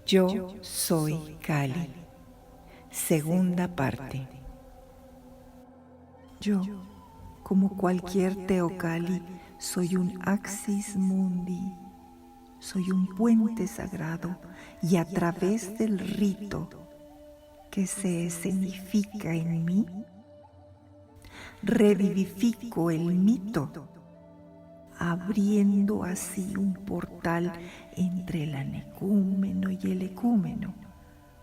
Yo soy Kali. Segunda parte. Yo, como cualquier teocalli, soy un axis mundi. Soy un puente sagrado y a través del rito que se escenifica en mí, revivifico el mito, abriendo así un portal entre el anecúmeno y el ecúmeno,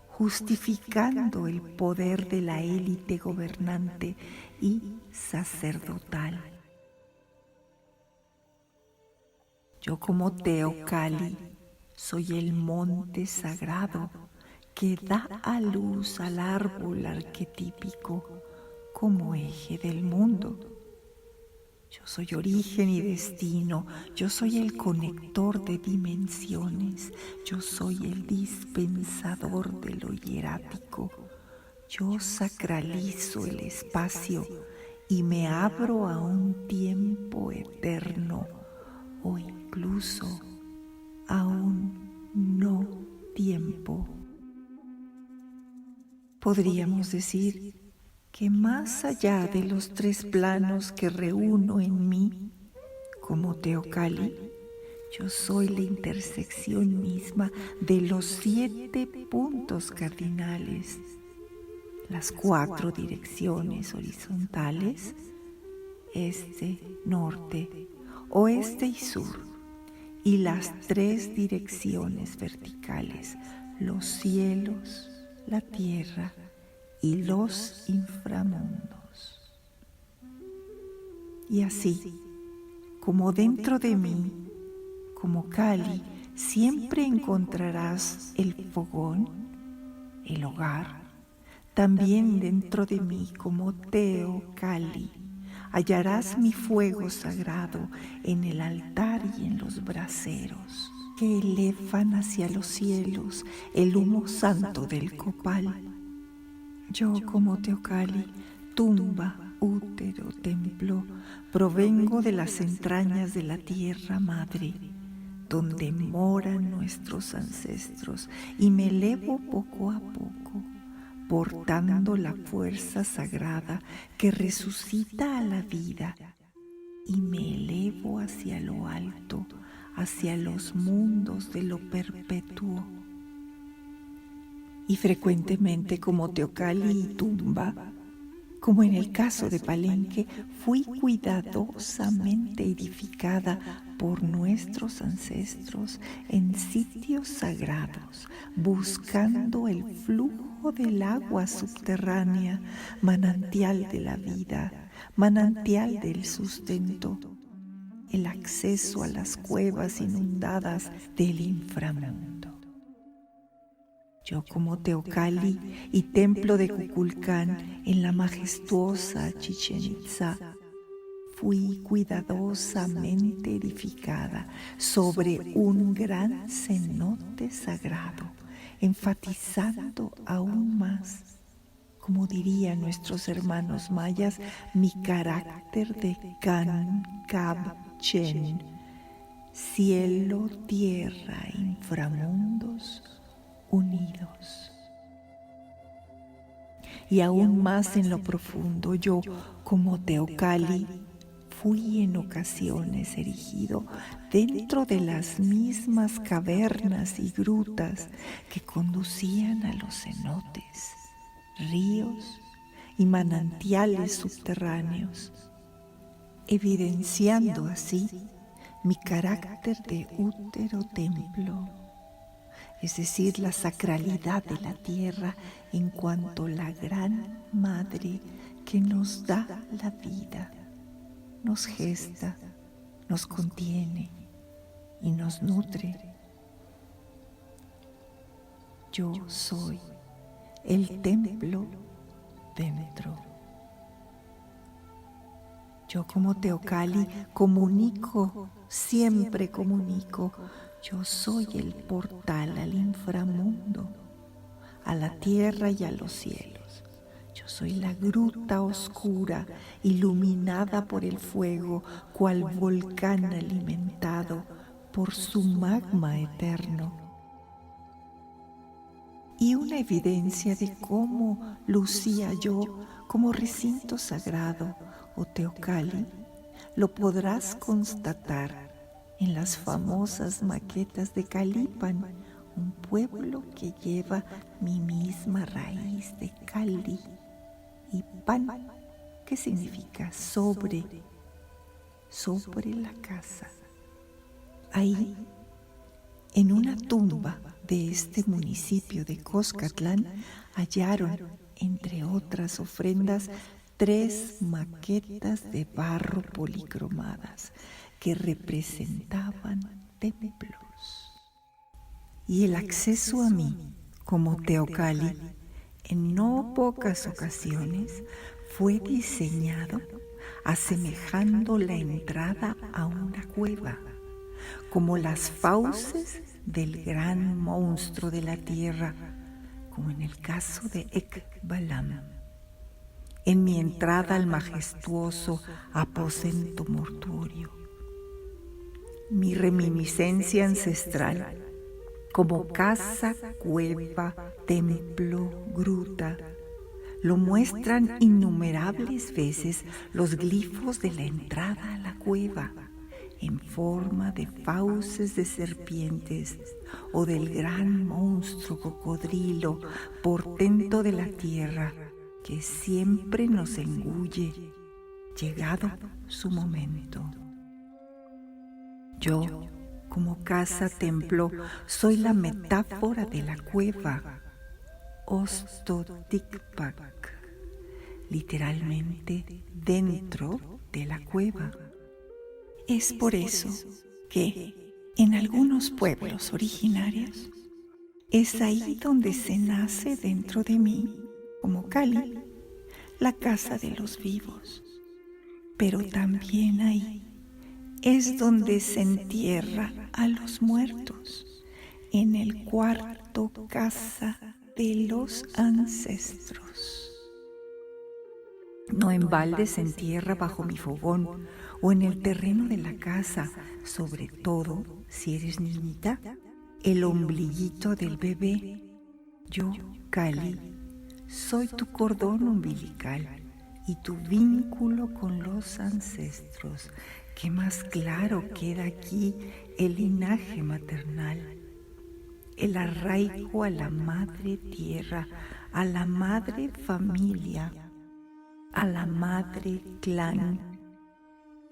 justificando el poder de la élite gobernante y sacerdotal. Yo como teocalli soy el monte sagrado que da a luz al árbol arquetípico como eje del mundo. Yo soy origen y destino, yo soy el conector de dimensiones, yo soy el dispensador de lo hierático, yo sacralizo el espacio y me abro a un tiempo eterno o incluso a un no tiempo. Podríamos decir que más allá de los tres planos que reúno en mí, como teocalli, yo soy la intersección misma de los 7 puntos cardinales, las 4 direcciones horizontales, este, norte, oeste y sur, y las 3 direcciones verticales, los cielos, la tierra y los inframundos. Y así, como dentro de mí, como Kali, siempre encontrarás el fogón, el hogar. También dentro de mí, como teocalli, hallarás mi fuego sagrado en el altar y en los braseros que elevan hacia los cielos el humo santo del copal. Yo como teocalli, tumba, útero, templo, provengo de las entrañas de la tierra madre, donde moran nuestros ancestros, y me elevo poco a poco, portando la fuerza sagrada que resucita a la vida, y me elevo hacia lo alto, hacia los mundos de lo perpetuo. Y frecuentemente como teocalli y tumba, como en el caso de Palenque, fui cuidadosamente edificada por nuestros ancestros en sitios sagrados, buscando el flujo del agua subterránea, manantial de la vida, manantial del sustento, el acceso a las cuevas inundadas del inframundo. Yo como teocalli y templo de Kukulcán en la majestuosa Chichén Itzá, fui cuidadosamente edificada sobre un gran cenote sagrado, enfatizando aún más, como dirían nuestros hermanos mayas, mi carácter de Can Cab Chen, cielo, tierra, inframundos unidos. Y aún más en lo profundo, yo como teocalli fui en ocasiones erigido dentro de las mismas cavernas y grutas que conducían a los cenotes, ríos y manantiales subterráneos, evidenciando así mi carácter de útero templo, es decir, la sacralidad de la tierra en cuanto la gran madre que nos da la vida, nos gesta, nos contiene y nos nutre. Yo soy el templo dentro. Yo como teocalli comunico, siempre comunico. Yo soy el portal al inframundo, a la tierra y a los cielos. Yo soy la gruta oscura, iluminada por el fuego, cual volcán alimentado por su magma eterno. y una evidencia de cómo lucía yo como recinto sagrado o teocalli, lo podrás constatar en las famosas maquetas de Calipan, un pueblo que lleva mi misma raíz de Cali, y pan, que significa sobre la casa. Ahí, en una tumba de este municipio de Coscatlán, hallaron, entre otras ofrendas, 3 maquetas de barro policromadas que representaban templos. Y el acceso a mí, como teocalli, en no pocas ocasiones fue diseñado asemejando la entrada a una cueva, como las fauces del gran monstruo de la tierra, como en el caso de Ekbalam. En mi entrada al majestuoso aposento mortuorio, mi reminiscencia ancestral, como casa, cueva, templo, gruta, lo muestran innumerables veces los glifos de la entrada a la cueva, en forma de fauces de serpientes o del gran monstruo cocodrilo, portento de la tierra, que siempre nos engulle, llegado su momento. Yo, como casa-templo, soy la metáfora de la cueva, Ostotikpak, literalmente dentro de la cueva. Es por eso que en algunos pueblos originarios es ahí donde se nace dentro de mí, como Cali, la casa de los vivos. Pero también ahí es donde se entierra a los muertos, en el cuarto casa de los ancestros. No en balde se entierra bajo mi fogón o en el terreno de la casa, sobre todo si eres niñita, el ombliguito del bebé. Yo, Cali, soy tu cordón umbilical y tu vínculo con los ancestros, que más claro queda aquí el linaje maternal, el arraigo a la madre tierra, a la madre familia, a la madre clan,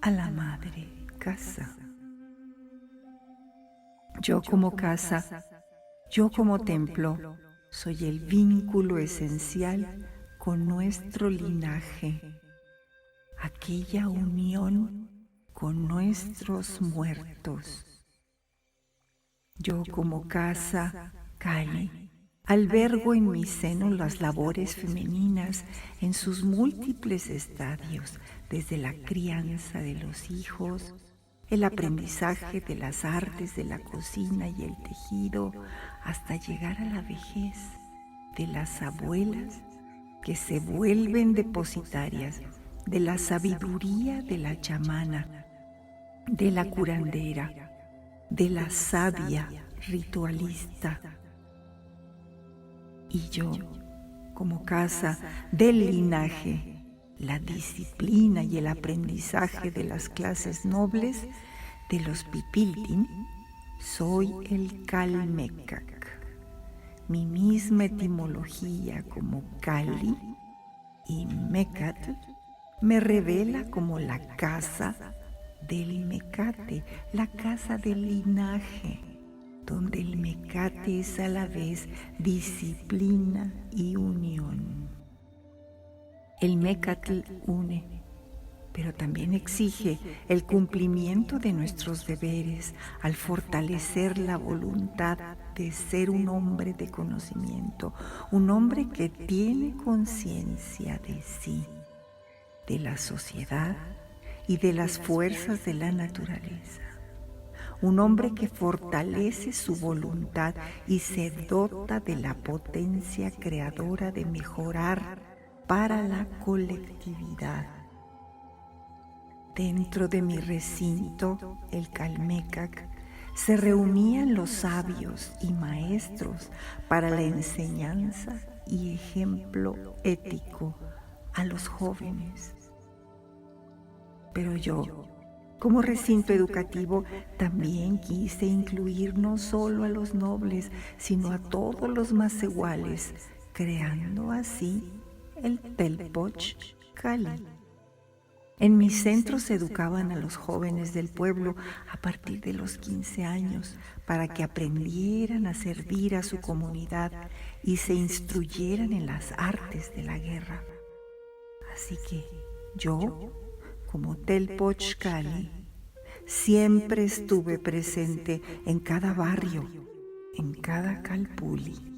a la madre casa. Yo como casa, yo como templo, soy el vínculo esencial con nuestro linaje, aquella unión con nuestros muertos. Yo como casa, Cali, albergo en mi seno las labores femeninas en sus múltiples estadios, desde la crianza de los hijos, el aprendizaje de las artes de la cocina y el tejido, hasta llegar a la vejez de las abuelas que se vuelven depositarias de la sabiduría de la chamana, de la curandera, de la sabia ritualista. Y yo, como casa del linaje, la disciplina y el aprendizaje de las clases nobles de los Pipiltin, soy el Calmecac. Mi misma etimología como Cali y Mecatl me revela como la casa del mecate, la casa del linaje, donde el mecate es a la vez disciplina y unión. El mecatl une, pero también exige el cumplimiento de nuestros deberes al fortalecer la voluntad de ser un hombre de conocimiento, un hombre que tiene conciencia de sí, de la sociedad y de las fuerzas de la naturaleza. Un hombre que fortalece su voluntad y se dota de la potencia creadora de mejorar para la colectividad. Dentro de mi recinto, el Calmecac, se reunían los sabios y maestros para la enseñanza y ejemplo ético a los jóvenes. Pero yo, como recinto educativo, también quise incluir no solo a los nobles, sino a todos los más iguales, creando así el Telpoch Cali. En mi centro se educaban a los jóvenes del pueblo a partir de los 15 años para que aprendieran a servir a su comunidad y se instruyeran en las artes de la guerra. Así que yo, como Telpoch Cali, siempre estuve presente en cada barrio, en cada calpulli.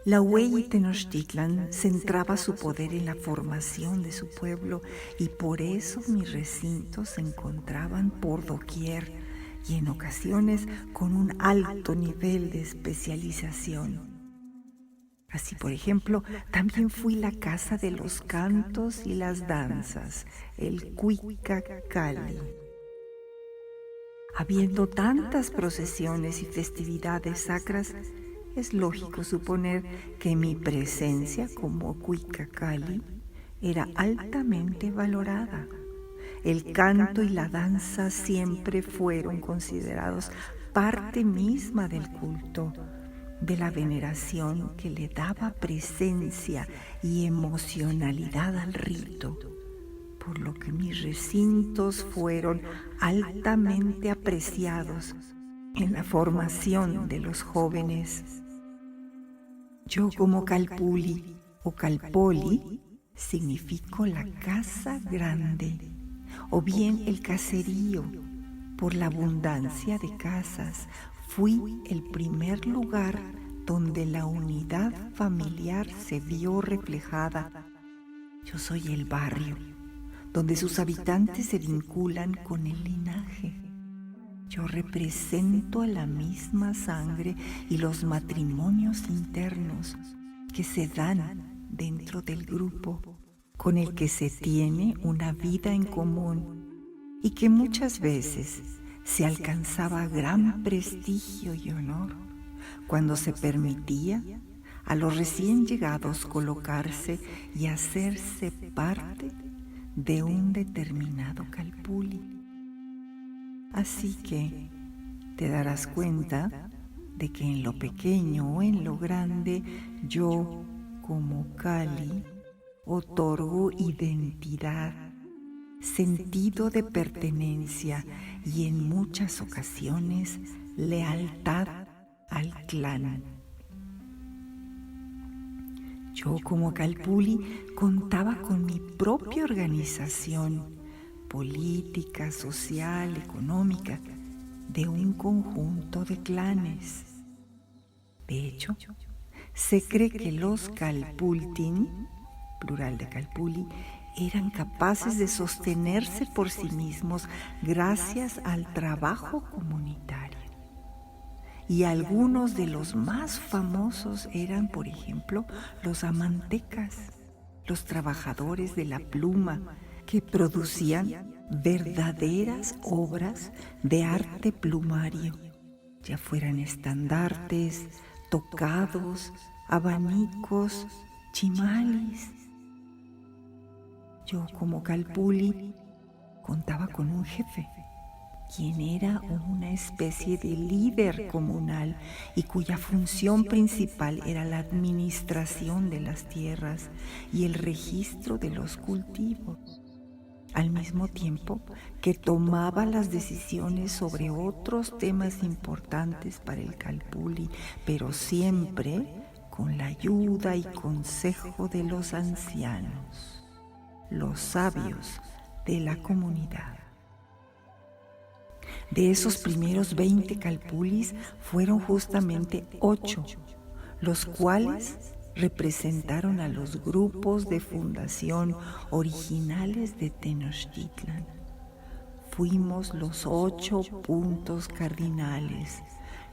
La Huey Tenochtitlan centraba su poder en la formación de su pueblo y por eso mis recintos se encontraban por doquier y en ocasiones con un alto nivel de especialización. Así, por ejemplo, también fui la casa de los cantos y las danzas, el Cuicacali. Habiendo tantas procesiones y festividades sacras, es lógico suponer que mi presencia como Cuicacali era altamente valorada. El canto y la danza siempre fueron considerados parte misma del culto, de la veneración que le daba presencia y emocionalidad al rito, por lo que mis recintos fueron altamente apreciados en la formación de los jóvenes. Yo como calpulli o calpoli significo la casa grande o bien el caserío. Por la abundancia de casas, fui el primer lugar donde la unidad familiar se vio reflejada. Yo soy el barrio, donde sus habitantes se vinculan con el linaje. Yo represento a la misma sangre y los matrimonios internos que se dan dentro del grupo con el que se tiene una vida en común y que muchas veces se alcanzaba gran prestigio y honor cuando se permitía a los recién llegados colocarse y hacerse parte de un determinado calpulli. Así que te darás cuenta de que en lo pequeño o en lo grande, yo, como Cali, otorgo identidad, sentido de pertenencia y en muchas ocasiones lealtad al clan. Yo como calpulli contaba con mi propia organización política, social, económica, de un conjunto de clanes. De hecho, se cree que los calpultin, plural de calpulli, eran capaces de sostenerse por sí mismos gracias al trabajo comunitario. Y algunos de los más famosos eran, por ejemplo, los amantecas, los trabajadores de la pluma, que producían verdaderas obras de arte plumario, ya fueran estandartes, tocados, abanicos, chimalis. Yo como calpulli contaba con un jefe, quien era una especie de líder comunal y cuya función principal era la administración de las tierras y el registro de los cultivos, al mismo tiempo que tomaba las decisiones sobre otros temas importantes para el calpulli, pero siempre con la ayuda y consejo de los ancianos, los sabios de la comunidad. De esos primeros 20 calpullis fueron justamente 8, los cuales representaron a los grupos de fundación originales de Tenochtitlan. Fuimos los 8 puntos cardinales,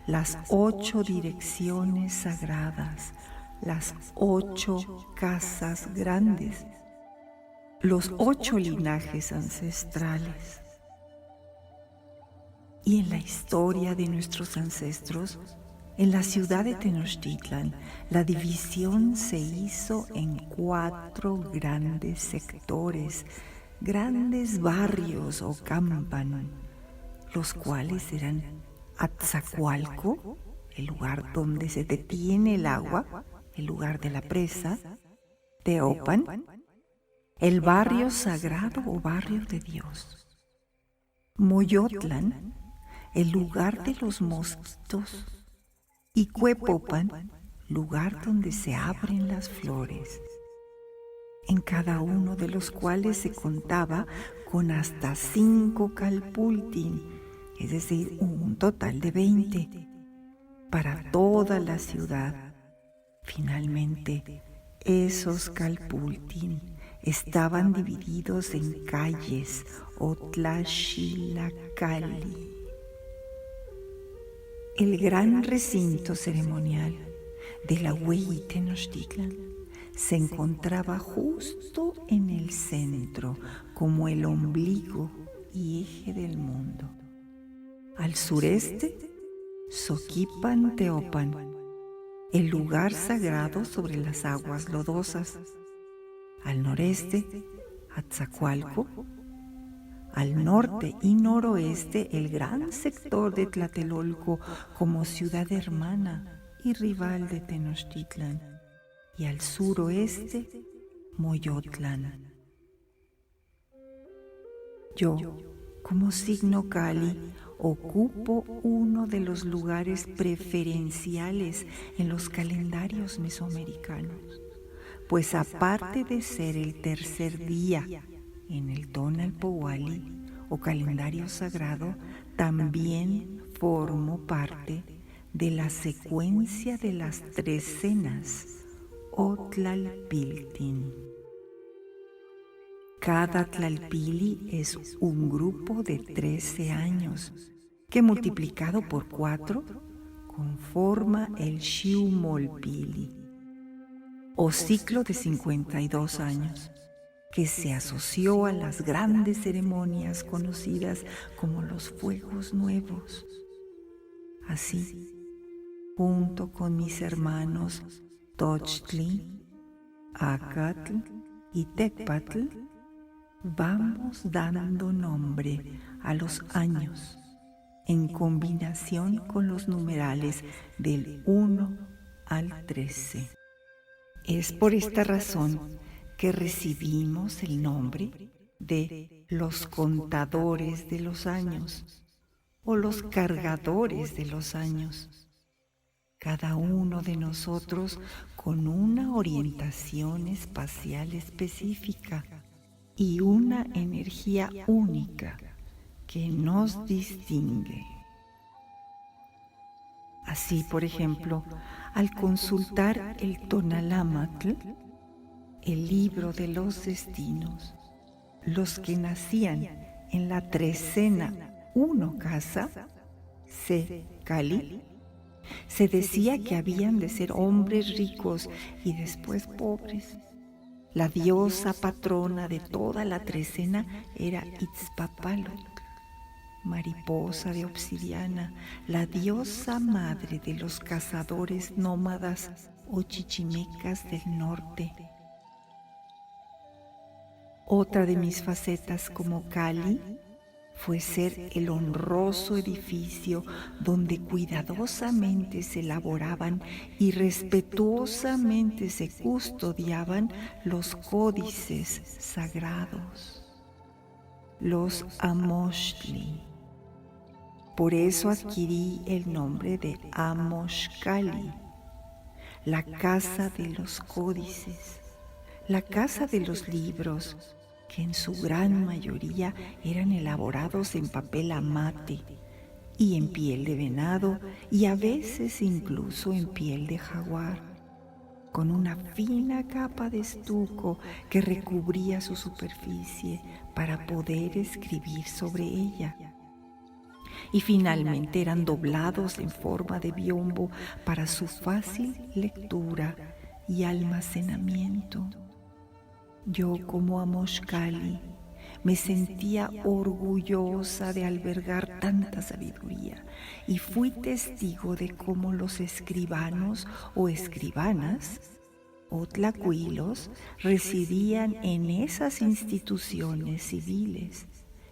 las 8 direcciones sagradas, las 8 casas grandes, los 8 linajes ancestrales. Y en la historia de nuestros ancestros, en la ciudad de Tenochtitlan, la división se hizo en 4 grandes sectores, grandes barrios o campan, los cuales eran Atzacualco, el lugar donde se detiene el agua, el lugar de la presa; Teopan, el barrio sagrado o barrio de Dios; Moyotlan, el lugar de los mosquitos; y Cuepopan, lugar donde se abren las flores, en cada uno de los cuales se contaba con hasta 5 calpultin, es decir, un total de 20, para toda la ciudad. Finalmente, esos calpultin estaban divididos en calles o tlaxilacali. El gran recinto ceremonial de la Hueyi Tenochtitlan se encontraba justo en el centro, como el ombligo y eje del mundo. Al sureste, Soquipan Teopan, el lugar sagrado sobre las aguas lodosas; al noreste, Atzacualco; al norte y noroeste, el gran sector de Tlatelolco como ciudad hermana y rival de Tenochtitlan; y al suroeste, Moyotlan. Yo, como signo Kali, ocupo uno de los lugares preferenciales en los calendarios mesoamericanos, pues aparte de ser el tercer día en el Tonalpohualli o calendario sagrado, también formo parte de la secuencia de las trecenas o Tlalpiltin. Cada Tlalpili es un grupo de 13 años que, multiplicado por 4, conforma el Xiumolpili, o ciclo de 52 años, que se asoció a las grandes ceremonias conocidas como los Fuegos Nuevos. Así, junto con mis hermanos Tochtli, Acatl y Tecpatl, vamos dando nombre a los años en combinación con los numerales del 1 al 13. Es por esta razón que recibimos el nombre de los contadores de los años o los cargadores de los años, cada uno de nosotros con una orientación espacial específica y una energía única que nos distingue. Así, por ejemplo, al consultar el Tonalámatl, el libro de los destinos, los que nacían en la trecena 1 casa, C. Cali, se decía que habían de ser hombres ricos y después pobres. La diosa patrona de toda la trecena era Itzpapalotl, mariposa de obsidiana, la diosa madre de los cazadores nómadas o chichimecas del norte. Otra de mis facetas como Kali fue ser el honroso edificio donde cuidadosamente se elaboraban y respetuosamente se custodiaban los códices sagrados, los Amochtli. Por eso adquirí el nombre de Amoxcali, la casa de los códices, la casa de los libros, que en su gran mayoría eran elaborados en papel amate y en piel de venado y a veces incluso en piel de jaguar, con una fina capa de estuco que recubría su superficie para poder escribir sobre ella. Y finalmente eran doblados en forma de biombo para su fácil lectura y almacenamiento. Yo, como Amoxcali, Me sentía orgullosa de albergar tanta sabiduría y fui testigo de cómo los escribanos o escribanas o tlacuilos residían en esas instituciones civiles,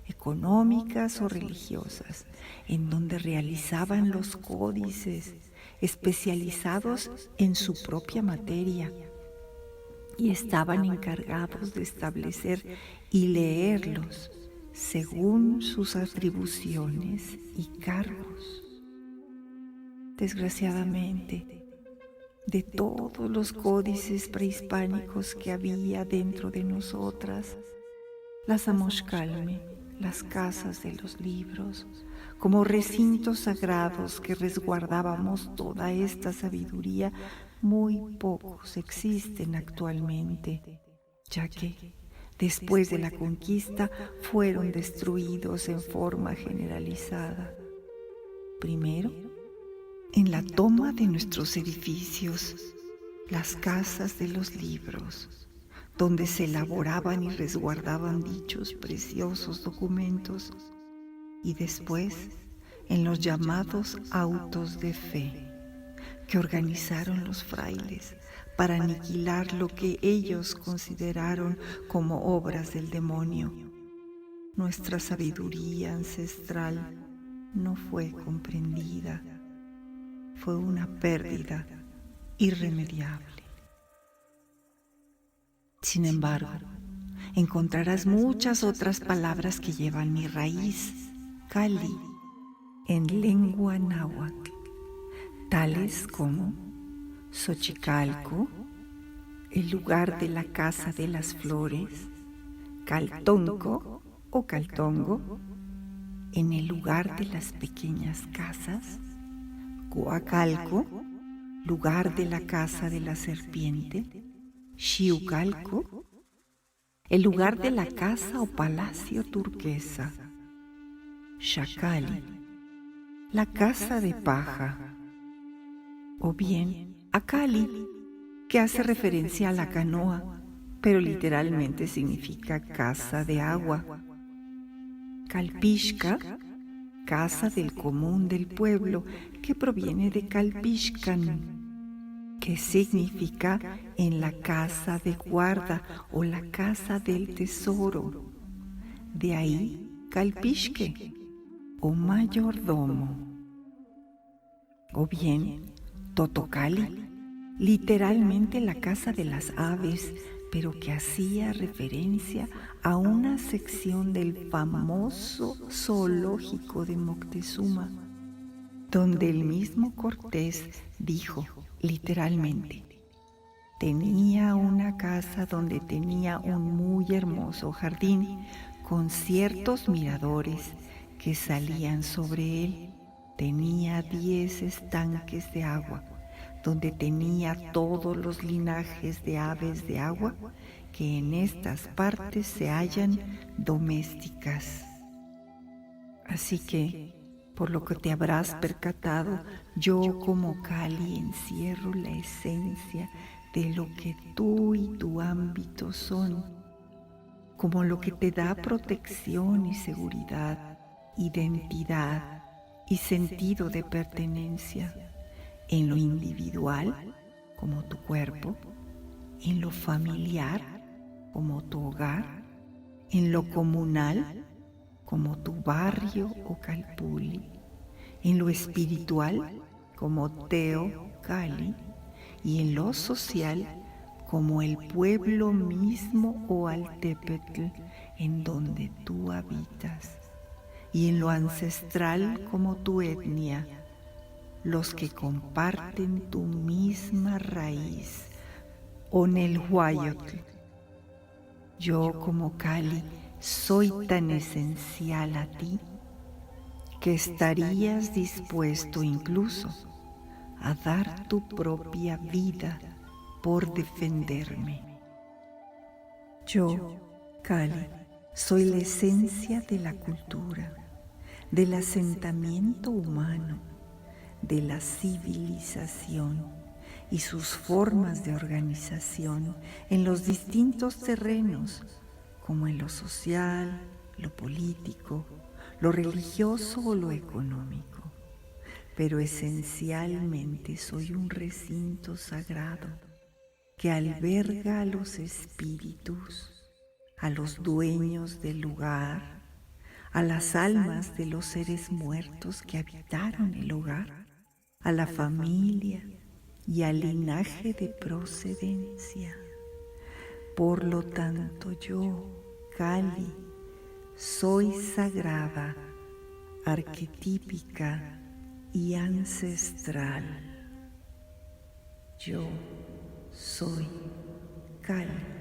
económicas o religiosas, en donde realizaban los códices especializados en su propia materia y estaban encargados de establecer y leerlos según sus atribuciones y cargos. Desgraciadamente, de todos los códices prehispánicos que había dentro de nosotras, las Amoxcalme, las casas de los libros, como recintos sagrados que resguardábamos toda esta sabiduría, muy pocos existen actualmente, ya que después de la conquista fueron destruidos en forma generalizada. Primero, en la toma de nuestros edificios, las casas de los libros, donde se elaboraban y resguardaban dichos preciosos documentos, y después en los llamados autos de fe que organizaron los frailes para aniquilar lo que ellos consideraron como obras del demonio. Nuestra sabiduría ancestral no fue comprendida, fue una pérdida irremediable. Sin embargo, encontrarás muchas otras palabras que llevan mi raíz, Cali, en lengua náhuatl, tales como Xochicalco, el lugar de la casa de las flores, Caltonco o Caltongo, en el lugar de las pequeñas casas, Coacalco, lugar de la casa de la serpiente, Xiucalco, el lugar de la casa o palacio turquesa, Xacali, la casa de paja, o bien Acali, que hace referencia a la canoa, pero literalmente significa casa de agua, Calpixca, casa del común del pueblo, que proviene de Calpixcan, que significa en la casa de guarda o la casa del tesoro. De ahí Calpixque o mayordomo. O bien Totocali, literalmente la casa de las aves, pero que hacía referencia a una sección del famoso zoológico de Moctezuma, donde el mismo Cortés dijo literalmente: tenía una casa donde tenía un muy hermoso jardín con ciertos miradores que salían sobre él. Tenía 10 estanques de agua, donde tenía todos los linajes de aves de agua que en estas partes se hallan domésticas. Así que, por lo que te habrás percatado, yo como Cali encierro la esencia de lo que tú y tu ámbito son, como lo que te da protección y seguridad, identidad y sentido de pertenencia, en lo individual, como tu cuerpo, en lo familiar, como tu hogar, en lo comunal, como tu barrio o calpulli, en lo espiritual, como Teo Cali, y en lo social, como el pueblo mismo o Altepetl, en donde tú habitas, y en lo ancestral, como tu etnia, los que comparten tu misma raíz, Onelhuayotl. Yo como Cali soy tan esencial a ti que estarías dispuesto incluso a dar tu propia vida por defenderme. Yo, Cali, soy la esencia de la cultura, del asentamiento humano, de la civilización y sus formas de organización en los distintos terrenos, como en lo social, lo político, lo religioso o lo económico, pero esencialmente soy un recinto sagrado que alberga a los espíritus, a los dueños del lugar, a las almas de los seres muertos que habitaron el hogar, a la familia y al linaje de procedencia. Por lo tanto yo, Kali, soy sagrada, arquetípica y ancestral. Yo soy Kali.